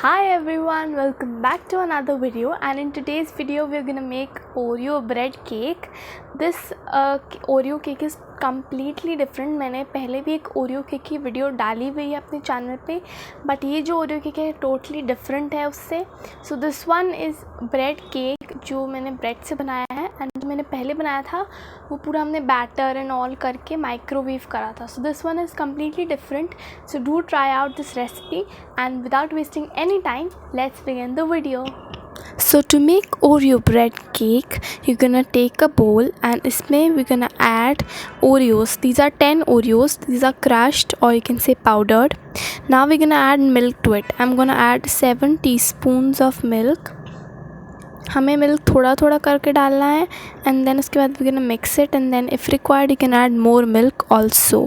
Hi everyone, welcome back to another video, and in today's video we're gonna make Oreo bread cake. This Oreo cake is completely different. मैंने पहले भी एक Oreo cake की video डाली हुई है अपने चैनल पे, बट ये जो Oreo cake है टोटली डिफरेंट है उससे. So this one is bread cake जो मैंने ब्रेड से बनाया है, एंड जो मैंने पहले बनाया था वो पूरा हमने बैटर एंड ऑल करके माइक्रोवेव करा था. So this one is completely different. So do try out this recipe, and without wasting any time, let's begin the video. So to make Oreo bread cake, you're gonna take a bowl and इसमें we're gonna add Oreos. These are 10 Oreos. These are crushed or you can say powdered. Now we're gonna add milk to it. I'm gonna add 7 teaspoons of milk. हमें milk थोड़ा थोड़ा करके डालना है, and then उसके बाद we're gonna mix it, and then if required you can add more milk also.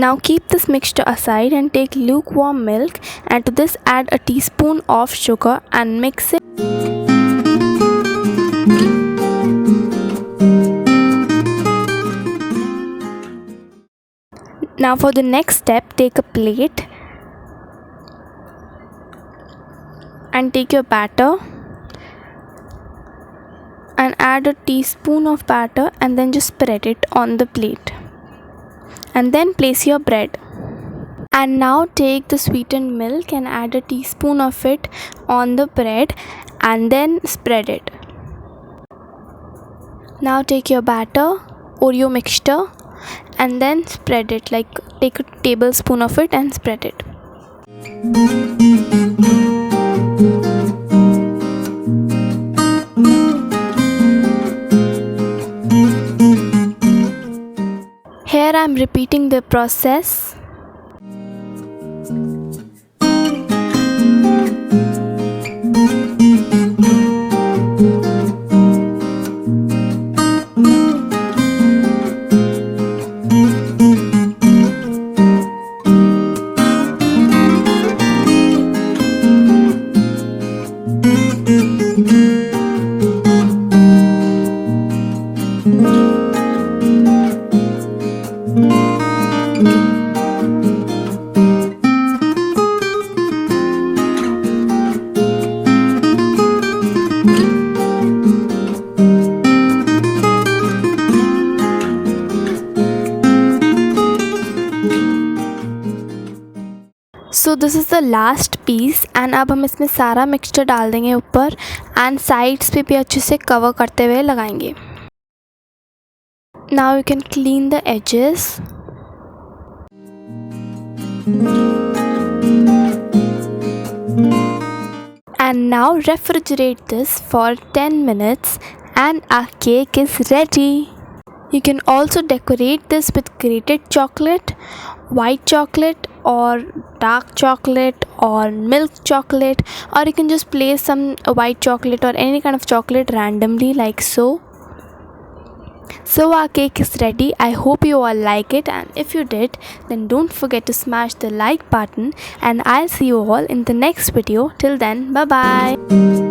Now keep this mixture aside and take lukewarm milk, and to this add a teaspoon of sugar and mix it. Now for the next step, take a plate and take your batter and add a teaspoon of batter and then just spread it on the plate. And then place your bread. And now take the sweetened milk and add a teaspoon of it on the bread and then spread it. Now take your batter, Oreo mixture, and then spread it, like take a tablespoon of it and spread it. Here I am repeating the process. So this is the last piece, and अब हम इसमें सारा mixture डाल देंगे ऊपर, and sides पे भी अच्छे से कवर करते हुए लगाएंगे. Now you can clean the edges. And now refrigerate this for 10 minutes and our cake is ready. You can also decorate this with grated chocolate, white chocolate or dark chocolate or milk chocolate, or you can just place some white chocolate or any kind of chocolate randomly like so. So our cake is ready. I hope you all like it, and if you did, then don't forget to smash the like button, and I'll see you all in the next video. Till then, bye bye.